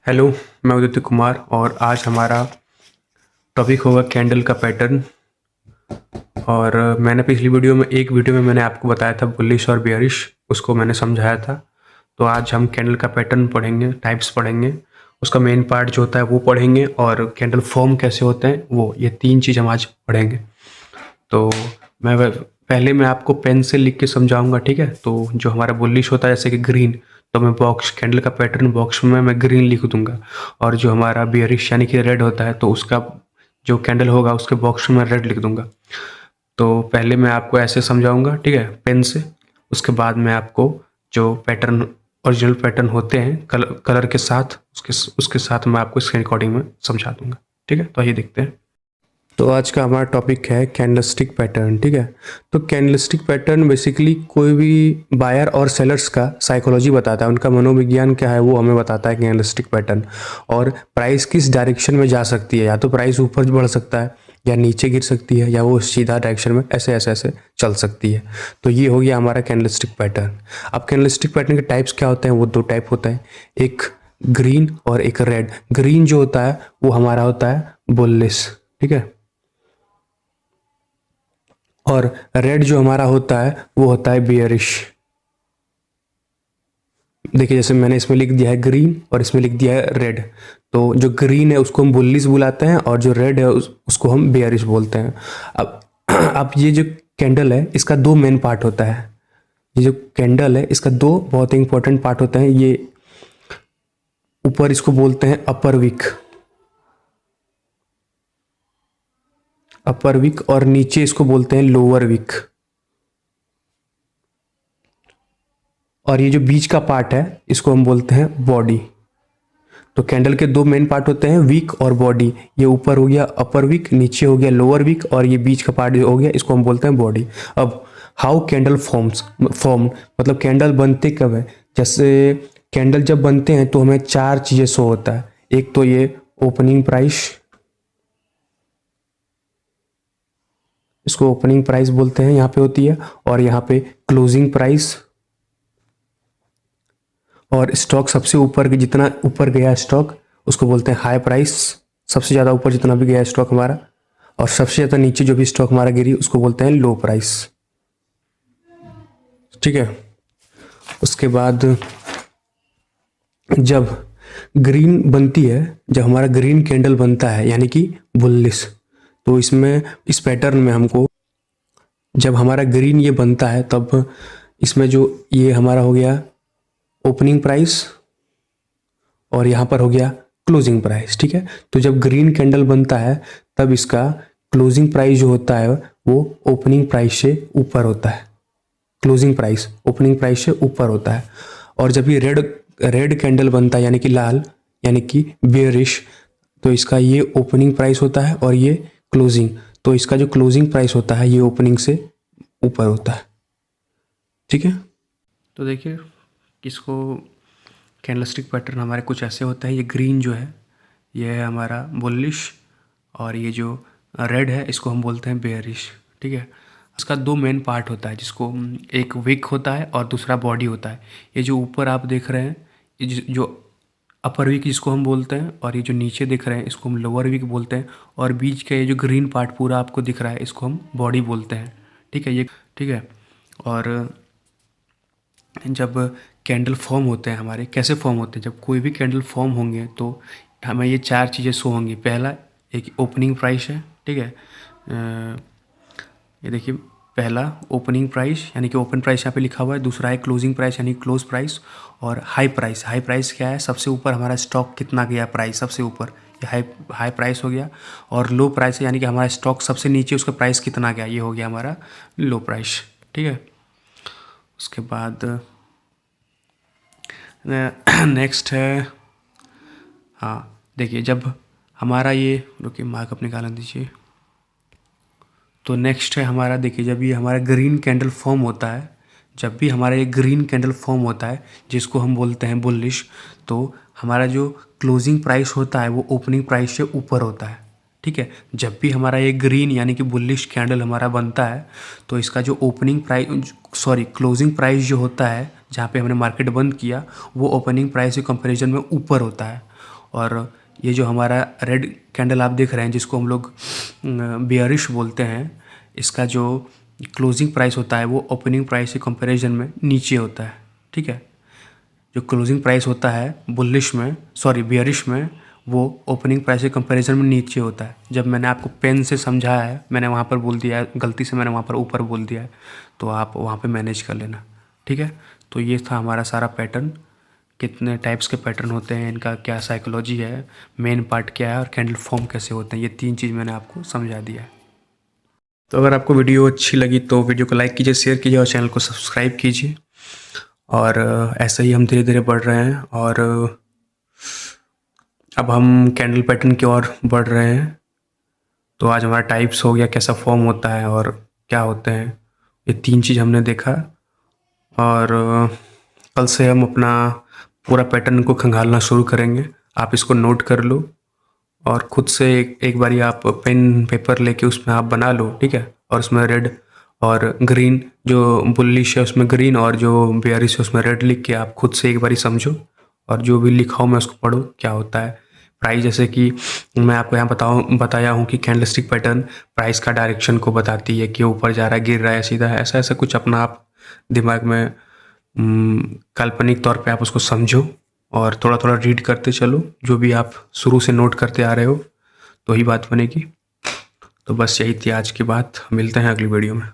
Hello, मैं उदित कुमार और आज हमारा टॉपिक होगा कैंडल का पैटर्न। और मैंने पिछली वीडियो में मैंने आपको बताया था बुलिश और बेयरिश, उसको मैंने समझाया था। तो आज हम कैंडल का पैटर्न पढ़ेंगे, टाइप्स पढ़ेंगे, उसका मेन पार्ट जो होता है वो पढ़ेंगे, और कैंडल फॉर्म कैसे होते हैं वो, ये तीन चीज़ हम आज पढ़ेंगे। तो पहले मैं आपको पेन से लिख के समझाऊंगा, ठीक है। तो जो हमारा बुलिश होता है जैसे कि ग्रीन, तो मैं बॉक्स कैंडल का पैटर्न बॉक्स में मैं ग्रीन लिख दूंगा। और जो हमारा बियरिश यानी कि रेड होता है, तो उसका जो कैंडल होगा उसके बॉक्स में रेड लिख दूंगा। तो पहले मैं आपको ऐसे समझाऊंगा, ठीक है, पेन से। उसके बाद मैं आपको जो पैटर्न, ओरिजिनल पैटर्न होते हैं कलर के साथ, उसके साथ मैं आपको इसके रिकॉर्डिंग में समझा दूंगा, ठीक है। तो आइए देखते हैं। तो आज का हमारा टॉपिक है कैंडलस्टिक पैटर्न, ठीक है। तो कैंडलस्टिक पैटर्न बेसिकली कोई भी बायर और सेलर्स का साइकोलॉजी बताता है, उनका मनोविज्ञान क्या है वो हमें बताता है कैंडलस्टिक पैटर्न। और प्राइस किस डायरेक्शन में जा सकती है, या तो प्राइस ऊपर बढ़ सकता है या नीचे गिर सकती है, या वो सीधा डायरेक्शन में ऐसे ऐसे ऐसे चल सकती है। तो ये हो गया हमारा कैंडलस्टिक पैटर्न। अब कैंडलस्टिक पैटर्न के टाइप्स क्या होते हैं, वो दो टाइप होता है, एक ग्रीन और एक रेड। ग्रीन जो होता है वो हमारा होता है बुलिश, ठीक है। और रेड जो हमारा होता है वो होता है बियरिश। देखिए जैसे मैंने इसमें लिख दिया है ग्रीन और इसमें लिख दिया है रेड। तो जो ग्रीन है उसको हम बुलिश बुलाते हैं, और जो रेड है उसको हम बियरिश बोलते हैं। अब अब ये जो कैंडल है इसका दो मेन पार्ट होता है। ये जो कैंडल है इसका दो बहुत ही इंपॉर्टेंट पार्ट होते हैं। ये ऊपर इसको बोलते हैं अपर विक, और नीचे इसको बोलते हैं लोअर विक। और ये जो बीच का पार्ट है इसको हम बोलते हैं बॉडी। तो कैंडल के दो मेन पार्ट होते हैं, विक और बॉडी। ये ऊपर हो गया अपर विक, नीचे हो गया लोअर विक, और ये बीच का पार्ट हो गया, इसको हम बोलते हैं बॉडी। अब हाउ कैंडल फॉर्म मतलब कैंडल बनते कब है। जैसे कैंडल जब बनते हैं तो हमें चार चीज़ें शो होता है। एक तो ये ओपनिंग प्राइस, इसको ओपनिंग प्राइस बोलते हैं, यहाँ पे होती है। और यहाँ पे क्लोजिंग प्राइस, और स्टॉक सबसे ऊपर जितना ऊपर गया स्टॉक उसको बोलते हैं हाई प्राइस। सबसे ज़्यादा ऊपर जितना भी गया स्टॉक हमारा, और सबसे ज़्यादा नीचे जो भी स्टॉक हमारा गिरी उसको बोलते हैं लो प्राइस, ठीक है। उसके बाद जब ग्रीन बनती है, जब हमारा ग्रीन कैंडल बनता है यानी कि बुलिश, तो इसमें इस पैटर्न में हमको जब हमारा ग्रीन ये बनता है तब इसमें जो ये हमारा हो गया ओपनिंग प्राइस, और यहाँ पर हो गया क्लोजिंग प्राइस, ठीक है। तो जब ग्रीन कैंडल बनता है तब इसका क्लोजिंग प्राइस जो होता है वो ओपनिंग प्राइस से ऊपर होता है। क्लोजिंग प्राइस ओपनिंग प्राइस से ऊपर होता है। और जब ये रेड कैंडल बनता है यानी कि लाल, यानी कि बेयरिश, तो इसका ये ओपनिंग प्राइस होता है और ये क्लोजिंग। तो इसका जो क्लोजिंग प्राइस होता है ये ओपनिंग से ऊपर होता है, ठीक है। तो देखिए किसको कैंडलस्टिक पैटर्न हमारे कुछ ऐसे होता है। ये ग्रीन जो है ये है हमारा बुलिश, और ये जो रेड है इसको हम बोलते हैं बेयरिश, ठीक है। इसका दो मेन पार्ट होता है, जिसको एक विक होता है और दूसरा बॉडी होता है। ये जो ऊपर आप देख रहे हैं ये जो अपर विक जिसको हम बोलते हैं, और ये जो नीचे दिख रहे हैं इसको हम लोअर विक बोलते हैं। और बीच का ये जो ग्रीन पार्ट पूरा आपको दिख रहा है इसको हम बॉडी बोलते हैं, ठीक है। ये ठीक है। और जब कैंडल फॉर्म होते हैं हमारे, कैसे फॉर्म होते हैं, जब कोई भी कैंडल फॉर्म होंगे तो हमें ये चार चीज़ें शो होंगी। पहला एक ओपनिंग प्राइस है, ठीक है। ये देखिए पहला ओपनिंग प्राइस यानी कि ओपन प्राइस यहाँ पे लिखा हुआ है। दूसरा है क्लोजिंग प्राइस यानी क्लोज प्राइस। और हाई प्राइस, हाई प्राइस क्या है, सबसे ऊपर हमारा स्टॉक कितना गया प्राइस सबसे ऊपर, ये हाई प्राइस हो गया। और लो प्राइस है यानी कि हमारा स्टॉक सबसे नीचे उसका प्राइस कितना गया, ये हो गया हमारा लो प्राइस, ठीक है। उसके बाद नेक्स्ट है, हाँ देखिए जब हमारा ये, रुकिए मार्कअप निकालने दीजिए। तो नेक्स्ट है हमारा, देखिए जब ये हमारा ग्रीन कैंडल फॉर्म होता है, जब भी हमारा ये ग्रीन कैंडल फॉर्म होता है जिसको हम बोलते हैं बुलिश, तो हमारा जो क्लोजिंग प्राइस होता है वो ओपनिंग प्राइस से ऊपर होता है, ठीक है। जब भी हमारा ये ग्रीन यानी कि बुलिश कैंडल हमारा बनता है तो इसका जो क्लोजिंग प्राइस जो होता है जहाँ पे हमने मार्केट बंद किया वो ओपनिंग प्राइस के कंपैरिजन में ऊपर होता है। और ये जो हमारा रेड कैंडल आप देख रहे हैं जिसको हम लोग बेयरिश बोलते हैं, इसका जो क्लोजिंग प्राइस होता है वो ओपनिंग प्राइस के कंपैरिजन में नीचे होता है। ठीक है, जो क्लोजिंग प्राइस होता है बुलिश में, सॉरी बेयरिश में, वो ओपनिंग प्राइस के कंपैरिजन में नीचे होता है। जब मैंने आपको पेन से समझाया है, मैंने वहाँ पर बोल दिया है, गलती से मैंने वहाँ पर ऊपर बोल दिया है, तो आप वहाँ पे मैनेज कर लेना। ठीक है, तो ये था हमारा सारा पैटर्न, कितने टाइप्स के पैटर्न होते हैं, इनका क्या साइकोलॉजी है, मेन पार्ट क्या है और कैंडल फॉर्म कैसे होते हैं, ये 3 चीज़ मैंने आपको समझा दिया है। तो अगर आपको वीडियो अच्छी लगी तो वीडियो को लाइक कीजिए, शेयर कीजिए और चैनल को सब्सक्राइब कीजिए। और ऐसे ही हम धीरे धीरे बढ़ रहे हैं और अब हम कैंडल पैटर्न की ओर बढ़ रहे हैं। तो आज हमारा टाइप्स हो गया, कैसा फॉर्म होता है और क्या होते हैं, ये 3 चीज़ हमने देखा। और कल से हम अपना पूरा पैटर्न को खंगालना शुरू करेंगे। आप इसको नोट कर लो और खुद से एक बारी आप पेन पेपर लेके उसमें आप बना लो। ठीक है, और उसमें रेड और ग्रीन, जो बुलिश है उसमें ग्रीन और जो बेयरिश है उसमें रेड लिख के आप खुद से एक बारी समझो और जो भी लिखा हो मैं उसको पढ़ो क्या होता है। प्राइस, जैसे कि मैं आपको यहाँ बताया हूँ कि कैंडलस्टिक पैटर्न प्राइस का डायरेक्शन को बताती है कि ऊपर जा रहा है, गिर रहा है, सीधा है, ऐसा ऐसा कुछ अपना आप दिमाग में काल्पनिक तौर पे आप उसको समझो और थोड़ा थोड़ा रीड करते चलो। जो भी आप शुरू से नोट करते आ रहे हो तो ही बात बनेगी। तो बस यही थी आज की बात, मिलते हैं अगली वीडियो में।